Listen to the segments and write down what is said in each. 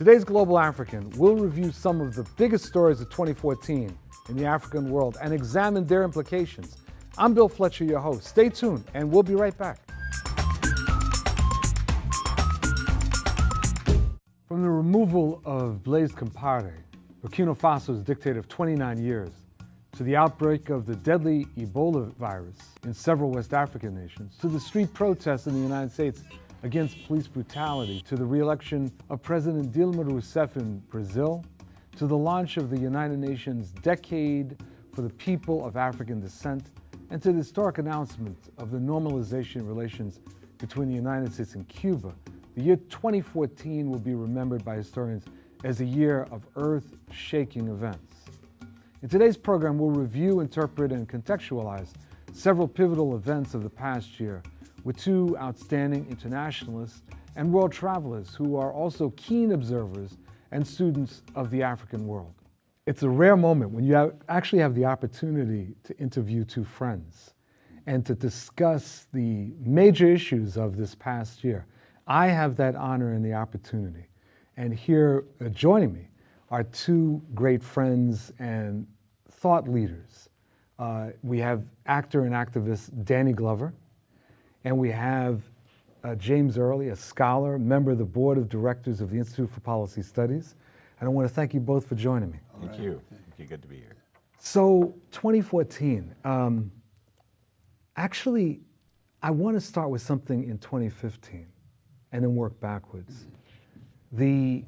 Today's Global African will review some of the biggest stories of 2014 in the African world and examine their implications. I'm Bill Fletcher, your host. Stay tuned, and we'll be right back. From the removal of Blaise Compaoré, Burkina Faso's dictator of 29 years, to the outbreak of the deadly Ebola virus in several West African nations, to the street protests in the United States against police brutality, to the re-election of President Dilma Rousseff in Brazil, to the launch of the United Nations Decade for the People of African Descent, and to the historic announcement of the normalization relations between the United States and Cuba, the year 2014 will be remembered by historians as a year of earth-shaking events. In today's program, we'll review, interpret, and contextualize several pivotal events of the past year with two outstanding internationalists and world travelers who are also keen observers and students of the African world. It's a rare moment when you actually have the opportunity to interview two friends and to discuss the major issues of this past year. I have that honor and the opportunity. And here joining me are two great friends and thought leaders. We have actor and activist Danny Glover, and we have James Early, a scholar, member of the board of directors of the Institute for Policy Studies. And I want to thank you both for joining me. Thank you. Thank you. Good to be here. So 2014, actually, I want to start with something in 2015 and then work backwards. The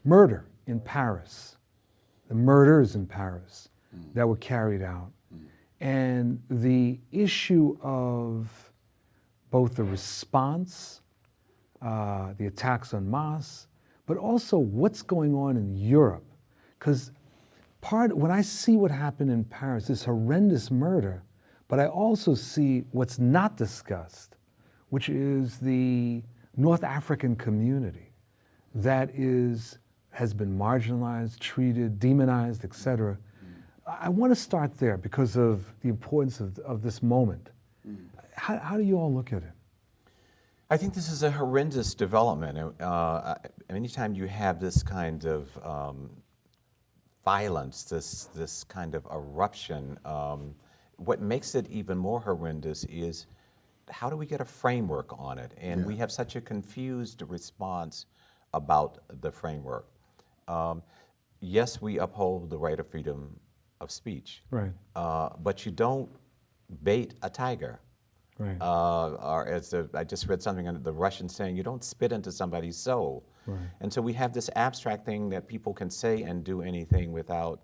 murder in Paris, the murders in Paris that were carried out, and the issue of both the response, the attacks en masse, but also what's going on in Europe. Because when I see what happened in Paris, this horrendous murder, but I also see what's not discussed, which is the North African community that has been marginalized, treated, demonized, et cetera. I want to start there because of the importance of this moment. How do you all look at it? I think this is a horrendous development. Anytime you have this kind of violence, this kind of eruption, what makes it even more horrendous is how do we get a framework on it? And we have such a confused response about the framework. Yes, we uphold the right of freedom of speech, right? But you don't bait a tiger. Right. Or I just read something on the Russian saying, you don't spit into somebody's soul. Right. And so we have this abstract thing that people can say and do anything without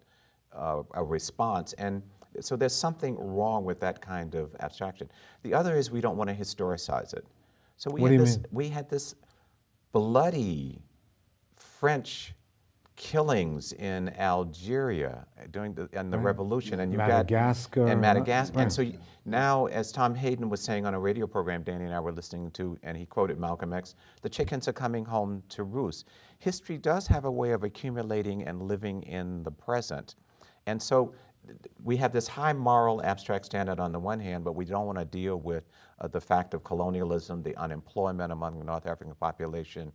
a response. And so there's something wrong with that kind of abstraction. The other is we don't want to historicize it. So we had this bloody French killings in Algeria during the revolution, and Madagascar. And so now, as Tom Hayden was saying on a radio program Danny and I were listening to, and he quoted Malcolm X, the chickens are coming home to roost. History does have a way of accumulating and living in the present. And so we have this high moral abstract standard on the one hand, but we don't want to deal with the fact of colonialism, the unemployment among the North African population,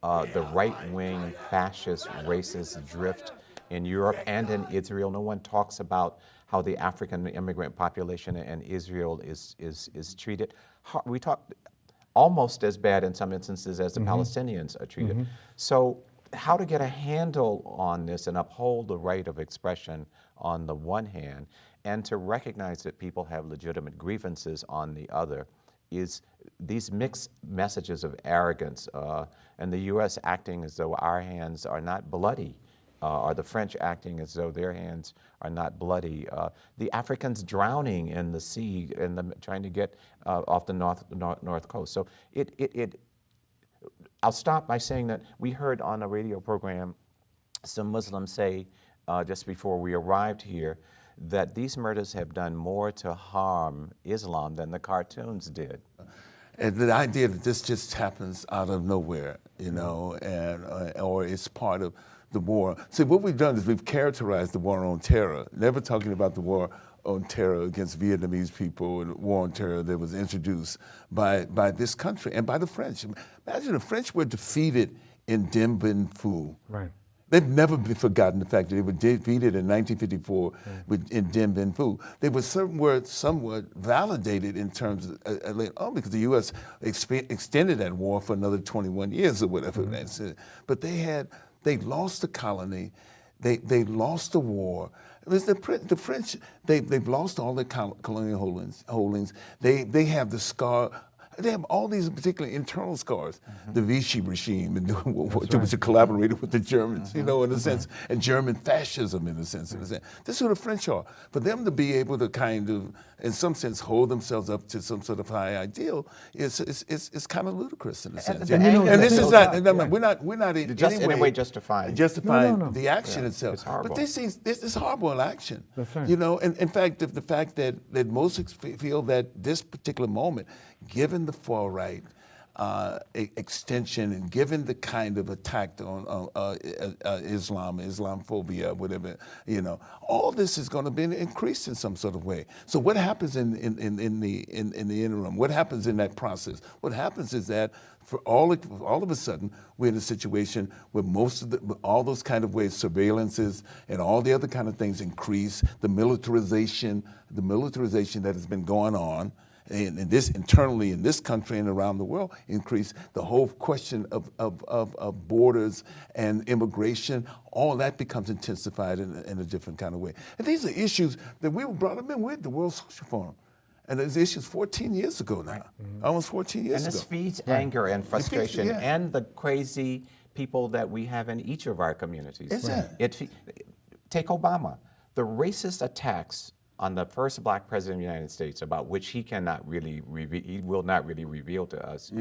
the right-wing fascist racist drift in Europe and in Israel. No one talks about how the African immigrant population in Israel is treated. We talk almost as bad in some instances as the Palestinians are treated. So how to get a handle on this and uphold the right of expression on the one hand, and to recognize that people have legitimate grievances on the other, is these mixed messages of arrogance, and the U.S. acting as though our hands are not bloody, or the French acting as though their hands are not bloody, the Africans drowning in the sea and trying to get off the north coast. So I'll stop by saying that we heard on a radio program some Muslims say just before we arrived here that these murders have done more to harm Islam than the cartoons did. And the idea that this just happens out of nowhere, you know, and or it's part of the war. See, what we've done is we've characterized the war on terror, never talking about the war on terror against Vietnamese people and war on terror that was introduced by this country and by the French. Imagine the French were defeated in Dien Bien Phu. Right. They've never forgotten the fact that they were defeated in 1954 in Dien Bien Phu. They were somewhat validated in terms of, because the U.S. extended that war for another 21 years or whatever. But they lost the colony, they lost the war. It was the French, they've lost all their colonial holdings. They have the scar. They have all these particular internal scars. The Vichy regime, and which collaborated with the Germans, in a sense, and German fascism, in a sense. This is who the French are. For them to be able to kind of, in some sense, hold themselves up to some sort of high ideal is kind of ludicrous in a sense. And this is not. We're not in any way justifying the action itself. It's horrible. But this is horrible action. That's right. And in fact, the fact that most feel that this particular moment, given the far right extension and given the kind of attack on Islamophobia, whatever, all this is going to be increased in some sort of way. So what happens in the interim? What happens in that process? What happens is that for all of a sudden we're in a situation where all those kind of ways, surveillances and all the other kind of things increase, the militarization that has been going on. And this internally in this country and around the world increase, the whole question of borders and immigration, all that becomes intensified in a different kind of way. And these are issues that we were brought up in with the World Social Forum. And those issues 14 years ago now, almost 14 years ago. And this feeds anger and frustration and the crazy people that we have in each of our communities. Take Obama. The racist attacks on the first black president of the United States, about which he will not really reveal to us.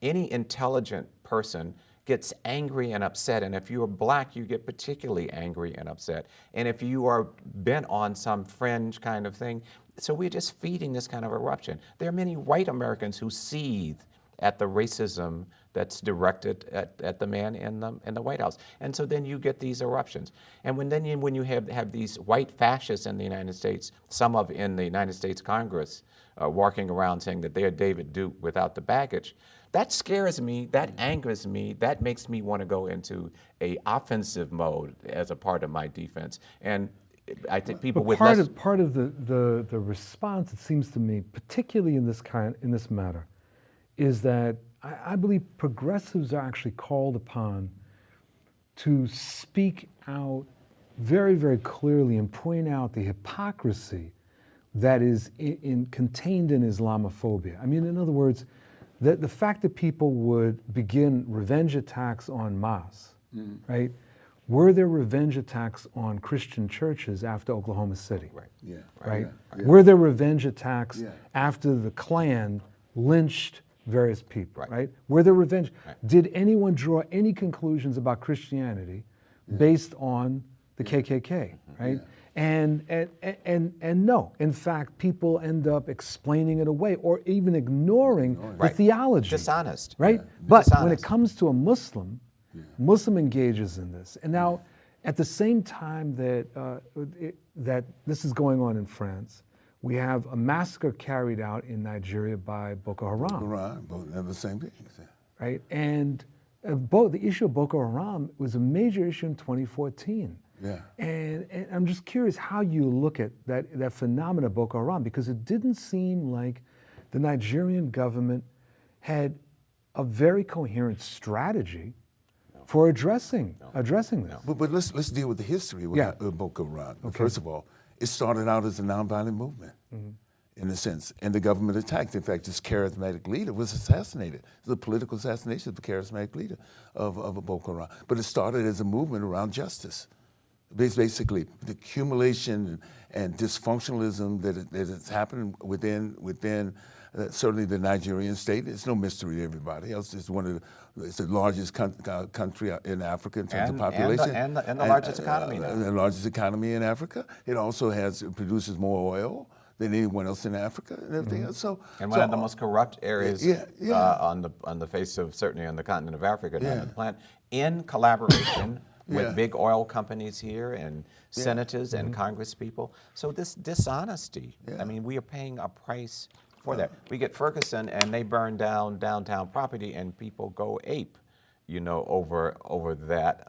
Any intelligent person gets angry and upset, and if you're black, you get particularly angry and upset. And if you are bent on some fringe kind of thing, so we're just feeding this kind of eruption. There are many white Americans who seethe at the racism that's directed at the man in the White House. And so then you get these eruptions. And when you have these white fascists in the United States, some in the United States Congress walking around saying that they're David Duke without the baggage, that scares me, that angers me, that makes me want to go into a offensive mode as a part of my defense. And I think people with part of the response, it seems to me, particularly in this matter, is that I believe progressives are actually called upon to speak out very, very clearly and point out the hypocrisy that is contained in Islamophobia. I mean, in other words, the fact that people would begin revenge attacks en masse, right? Were there revenge attacks on Christian churches after Oklahoma City? Right? Were there revenge attacks after the Klan lynched various people, right? Were there revenge? Did anyone draw any conclusions about Christianity based on the KKK, right? And no, in fact, people end up explaining it away or even ignoring the theology. Dishonest. Right? But when it comes to a Muslim, Muslim engages in this. And now, at the same time that this is going on in France, we have a massacre carried out in Nigeria by Boko Haram. Both the same thing. Right? And the issue of Boko Haram was a major issue in 2014. And I'm just curious how you look at that phenomenon of Boko Haram, because it didn't seem like the Nigerian government had a very coherent strategy for addressing this. But let's deal with the history of Boko Haram. First of all, it started out as a nonviolent movement, in a sense, and the government attacked. In fact, its charismatic leader was assassinated. It was a political assassination of the charismatic leader of Boko Haram. But it started as a movement around justice. Basically, the accumulation and dysfunctionalism that has happened within certainly the Nigerian state. It's no mystery to everybody else. It's it's the largest country in Africa in terms of population. And the largest economy now. The largest economy in Africa. It also produces more oil than anyone else in Africa and everything else. And one of the most corrupt areas on the face of, certainly on the continent of Africa, on the planet, in collaboration with big oil companies here and senators and congress people. So this dishonesty, I mean, we are paying a price for that. We get Ferguson and they burn down downtown property and people go ape. over that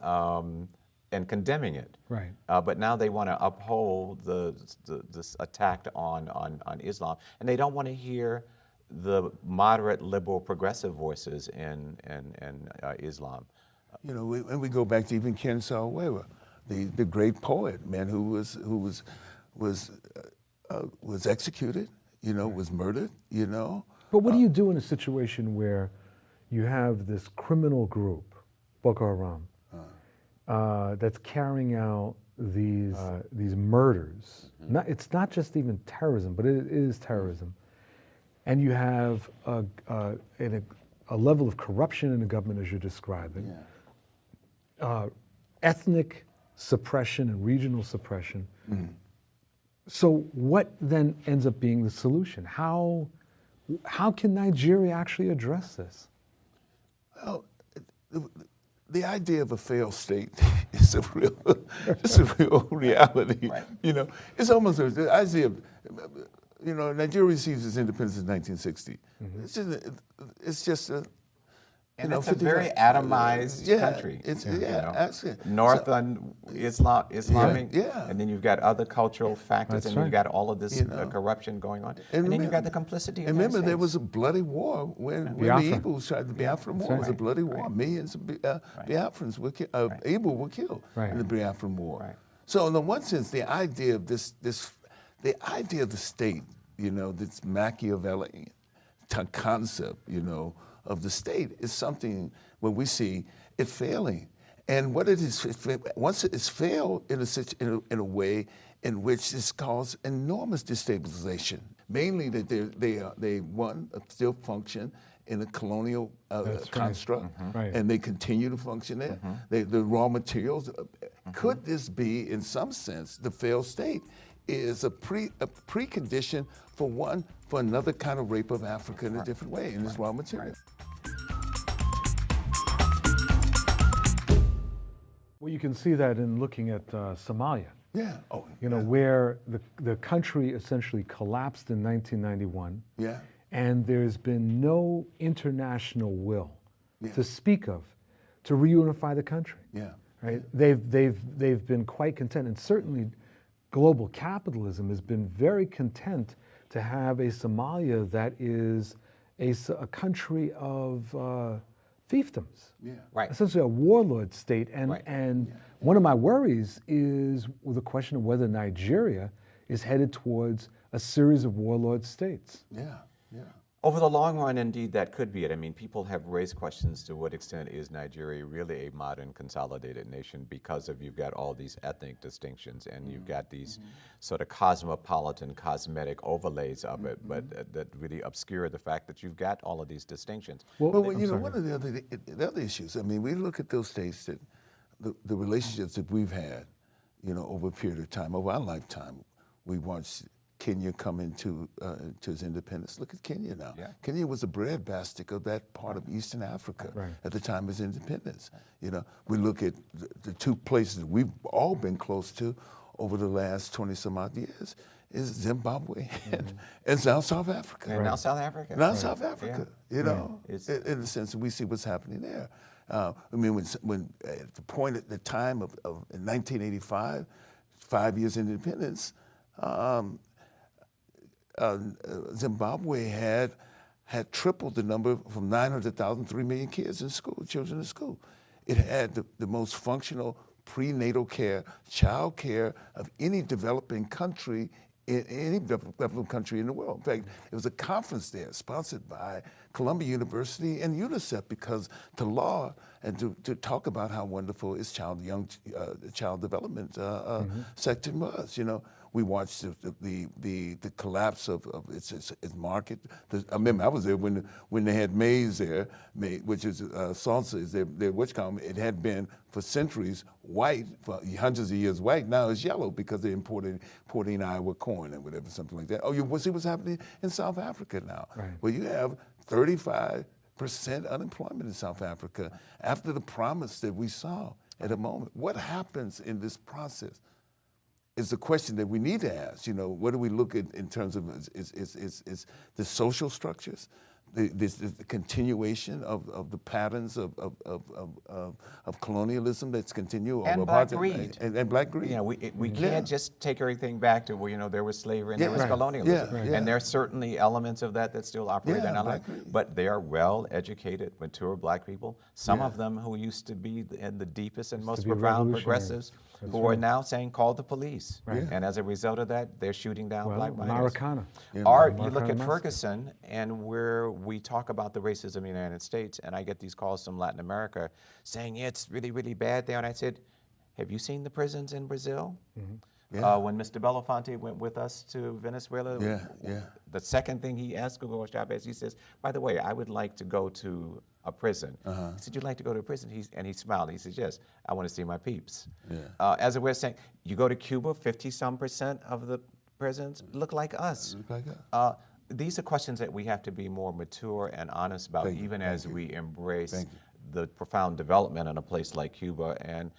and condemning it. Right. But now they want to uphold this attack on Islam, and they don't want to hear the moderate, liberal, progressive voices in Islam. And we go back to even Ken Saro-Wiwa, the great poet, man, who was executed, was murdered, But what do you do in a situation where you have this criminal group, Boko Haram, that's carrying out these murders? It's not just even terrorism, but it is terrorism. And you have a level of corruption in the government, as you're describing, ethnic suppression and regional suppression. So what then ends up being the solution? How can Nigeria actually address this? Well, the idea of a failed state is a real reality. Right. It's almost the idea of, Nigeria receives its independence in 1960. It's just a, and it's a very atomized country. Actually. North on Islamic, and then you've got other cultural factors, and you've got all of this corruption going on, and then you've got the complicity of the United remember, there States. was a bloody war when the Igbos tried the Biafran War. It was a bloody war. Millions of Biafrans were killed. Igbo were killed in the Biafran War. Right. So, in the one sense, the idea of the idea of the state, this Machiavellian concept, of the state is something where we see it failing. And what it is, once it has failed in a way in which it's caused enormous destabilization, mainly that they still function in a colonial construct, and they continue to function there. The raw materials. Could this be, in some sense, the failed state is a precondition for another kind of rape of Africa in a different way, in its raw material. Well, you can see that in looking at Somalia. Yeah. Where the country essentially collapsed in 1991. Yeah. And there's been no international will to speak of to reunify the country. Yeah. Right? They've been quite content, and certainly global capitalism has been very content to have a Somalia that is a country of fiefdoms. Yeah. Right. Essentially a warlord state. And one of my worries is the question of whether Nigeria is headed towards a series of warlord states. Yeah. Yeah. Over the long run, indeed, that could be it. I mean, people have raised questions to what extent is Nigeria really a modern consolidated nation because you've got all these ethnic distinctions and you've got these sort of cosmopolitan, cosmetic overlays of it, but that really obscure the fact that you've got all of these distinctions. Well, one of the other issues, I mean, we look at those states that the relationships that we've had, over a period of time, over our lifetime, we watched Kenya come into to its independence. Look at Kenya now. Yeah. Kenya was a breadbasket of that part of Eastern Africa at the time of its independence. We look at the two places we've all been close to over the last 20 some odd years is Zimbabwe and now South Africa. And now South Africa. Now South Africa, Yeah. in the sense that we see what's happening there. I mean, when at the point at the time of in 1985, 5 years independence, Zimbabwe had tripled the number from 900,000, 3 million kids in school, children in school. It had the most functional prenatal care, child care of any developing country in any developing country in the world. In fact, it was a conference there sponsored by Columbia University and UNICEF because to laud and to talk about how wonderful its child development sector was. We watched the collapse of its market. I remember I was there when they had maize there, which is salsa. Is their it had been for centuries white, for hundreds of years white. Now it's yellow because they're importing Iowa corn and whatever, something like that. Oh, you see what's happening in South Africa now? Right. Well, you have 35% unemployment in South Africa after the promise that we saw at a moment. What happens in this process is the question that we need to ask. What do we look at in terms of is the social structures, the continuation of the patterns of colonialism that's continued. And of black apartheid, greed. And black greed. You know, we can't just take everything back to, well, you know, there was slavery and there was right. colonialism. Yeah, And there are certainly elements of that still operate Yeah, in our black life. greed. But they are well-educated, mature black people, some of them who used to be in the deepest and most be profound revolutionaries. progressives, That's who are right. now saying, call the police. Right. And as a result of that, they're shooting down Well, black writers. Maracana. Or you Maracana look at massacre. Ferguson, and where we talk about the racism in the United States, and I get these calls from Latin America saying, yeah, it's really, really bad there. And I said, have you seen the prisons in Brazil? Yeah. When Mr. Belafonte went with us to Venezuela, Yeah. the second thing he asked Hugo Chavez, he says, by the way, I would like to go to a prison. He said, you'd like to go to a prison? And he smiled. He says, yes, I want to see my peeps. Yeah. As a way of saying, you go to Cuba, 50-some% of the prisons look like us. Look like us. These are questions that we have to be more mature and honest about, Thank you, even thank as you. we embrace Thank you. the profound development in a place like Cuba and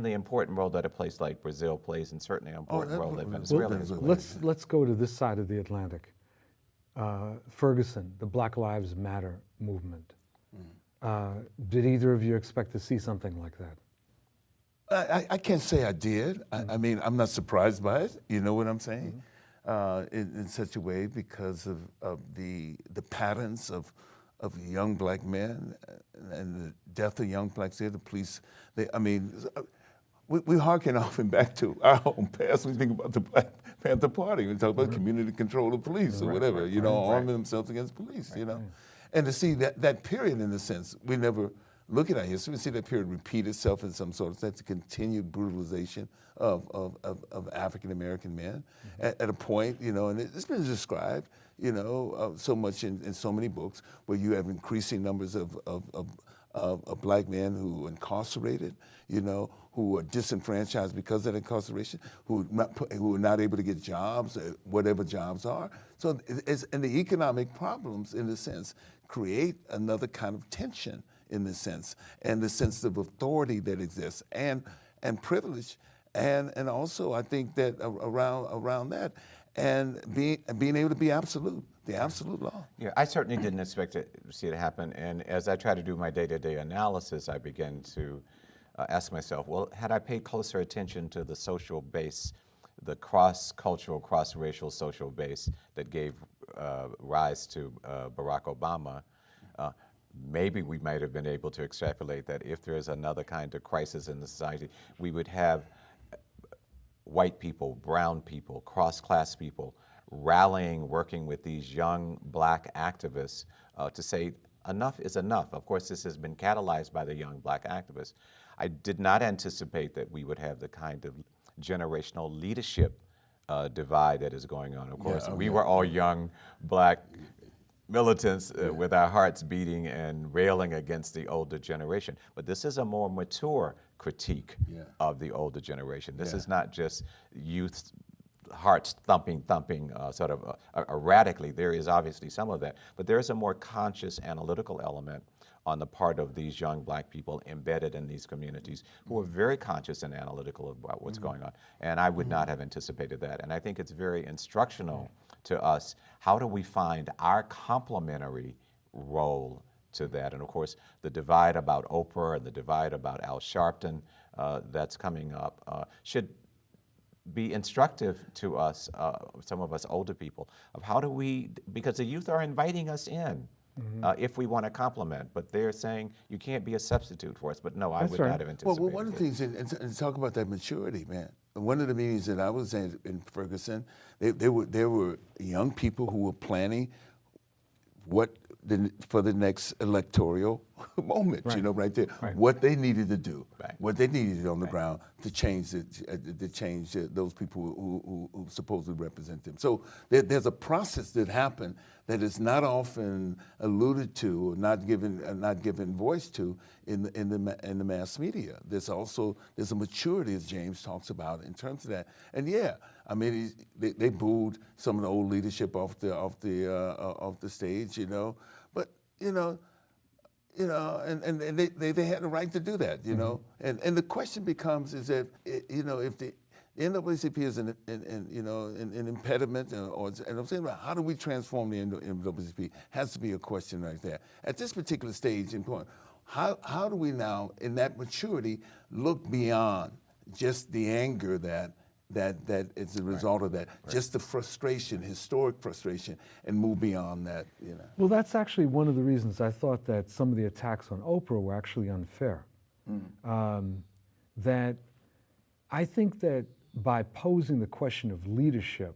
the important role that a place like Brazil plays, and certainly an important role that Venezuela has played. Let's go to this side of the Atlantic. Ferguson, the Black Lives Matter movement. Did either of you expect to see something like that? I can't say I did. I mean, I'm not surprised by it. You know what I'm saying? In such a way because of the patterns of young black men and the death of young blacks there. The police, we harken often back to our own past when we think about the Black Panther Party. We talk about community control of police or whatever, arming themselves against police, And to see that period, in a sense, we never look at our history. We see that period repeat itself in some sort of sense, the continued brutalization of African American men at a point, and it's been described, so much in so many books where you have increasing numbers of black men who are incarcerated, who are disenfranchised because of incarceration, who are not able to get jobs, whatever jobs are. So and the economic problems, in a sense, create another kind of tension, in the sense, and the sense of authority that exists, and privilege, and also I think that around that, and being able to be absolute, the absolute law. Yeah, I certainly didn't expect to see it happen, and as I try to do my day-to-day analysis, I begin to ask myself, well, had I paid closer attention to the social base, the cross-cultural, cross-racial social base that gave rise to Barack Obama, maybe we might have been able to extrapolate that if there is another kind of crisis in the society, we would have white people, brown people, cross-class people rallying, working with these young black activists to say enough is enough. Of course, this has been catalyzed by the young black activists. I did not anticipate that we would have the kind of generational leadership divide that is going on. Of course, we were all young black militants with our hearts beating and railing against the older generation. But this is a more mature critique of the older generation. This is not just youth hearts thumping, sort of erratically. There is obviously some of that, but there is a more conscious analytical element on the part of these young black people embedded in these communities who are very conscious and analytical about what's going on. And I would not have anticipated that. And I think it's very instructional to us. How do we find our complementary role to that? And of course, the divide about Oprah and the divide about Al Sharpton that's coming up should be instructive to us, some of us older people, of how do we, because the youth are inviting us in if we want to complement, but they're saying you can't be a substitute for us. But no, I would not have anticipated. Well, one of the things, and talk about that maturity, man. One of the meetings that I was in Ferguson, there were young people who were planning for the next electoral moment, right there, what they needed to do, what they needed on the ground to change those people who supposedly represent them. So there's a process that happened that is not often alluded to, or not given voice to in the mass media. There's a maturity, as James talks about, in terms of that. And I mean, they booed some of the old leadership off the stage, but and they had the right to do that, And the question becomes is that if NAACP is an impediment, and I'm saying, how do we transform the NAACP? Has to be a question right there. At this particular stage in point, how do we now, in that maturity, look beyond just the anger that is a result of that, just the frustration, historic frustration, and move beyond that, you know? Well, that's actually one of the reasons I thought that some of the attacks on Oprah were actually unfair. That I think that by posing the question of leadership,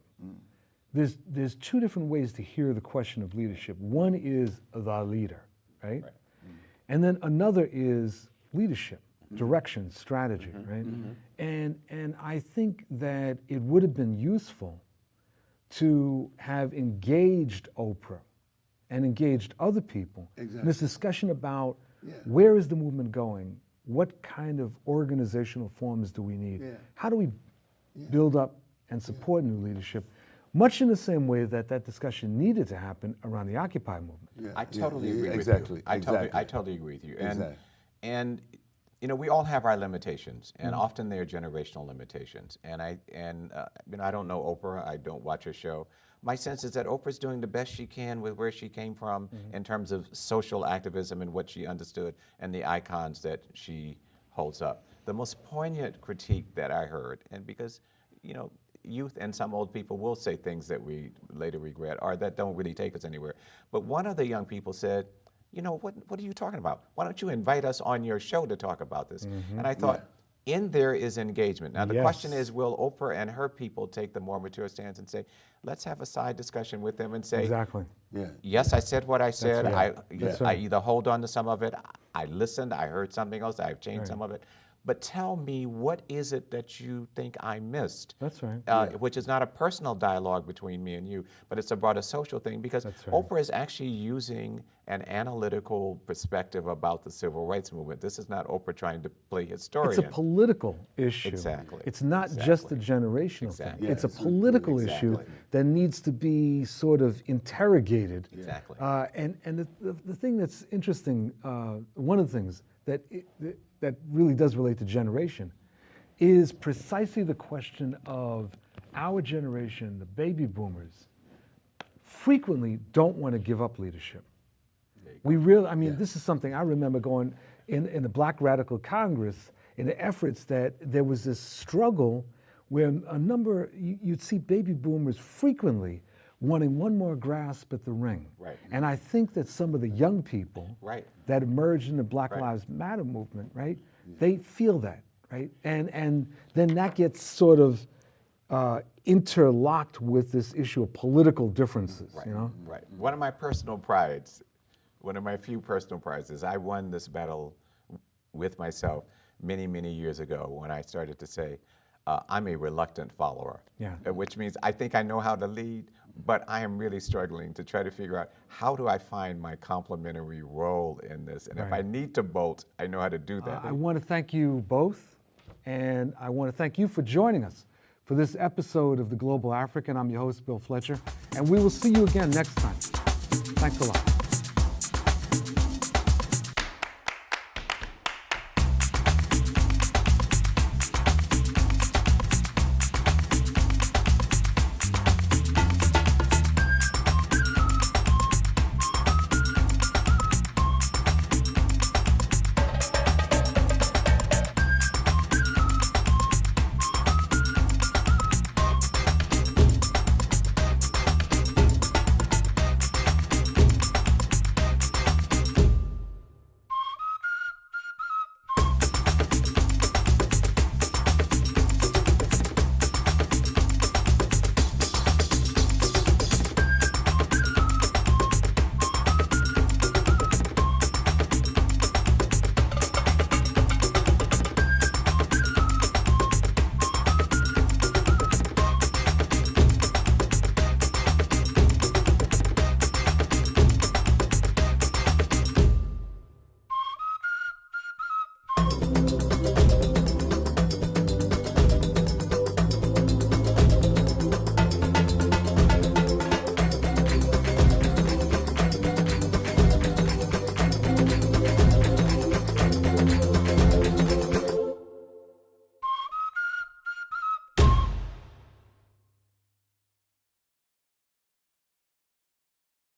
there's two different ways to hear the question of leadership. One is the leader, right? And then another is leadership, direction, strategy, right? And I think that it would have been useful to have engaged Oprah and engaged other people in this discussion about where is the movement going? What kind of organizational forms do we need? How do we build up and support new leadership? Much in the same way that that discussion needed to happen around the Occupy movement. I totally agree with you. I totally agree with you. And you know, we all have our limitations, and often they're generational limitations. And you know, I don't know Oprah. I don't watch her show. My sense is that Oprah's doing the best she can with where she came from in terms of social activism and what she understood and the icons that she holds up. The most poignant critique that I heard, and because, you know, youth and some old people will say things that we later regret or that don't really take us anywhere. But one of the young people said, you know, what are you talking about? Why don't you invite us on your show to talk about this? And I thought, in there is engagement. Now, the question is, will Oprah and her people take the more mature stance and say, let's have a side discussion with them and say, yes, I said what I said. I either hold on to some of it, I listened, I heard something else, I've changed some of it. But tell me, what is it that you think I missed? That's right. Which is not a personal dialogue between me and you, but it's a broader social thing, because Oprah is actually using an analytical perspective about the civil rights movement. This is not Oprah trying to play historian. It's a political issue. Exactly. It's not just a generational thing. It's a political issue that needs to be sort of interrogated. Exactly. And the thing that's interesting, one of the things that that really does relate to generation is precisely the question of our generation, the baby boomers, frequently don't want to give up leadership. We really, I mean, this is something I remember going in the Black Radical Congress, in the efforts that there was this struggle where a number, you'd see baby boomers frequently wanting one more grasp at the ring. And I think that some of the young people that emerged in the Black Lives Matter movement, they feel that, and then that gets sort of interlocked with this issue of political differences, you know? One of my personal prides, one of my few personal prides, is I won this battle with myself many, many years ago when I started to say, I'm a reluctant follower, which means I think I know how to lead, but I am really struggling to try to figure out, how do I find my complementary role in this? And if I need to bolt, I know how to do that. I want to thank you both, and I want to thank you for joining us for this episode of The Global African. I'm your host, Bill Fletcher, and we will see you again next time. Thanks a lot.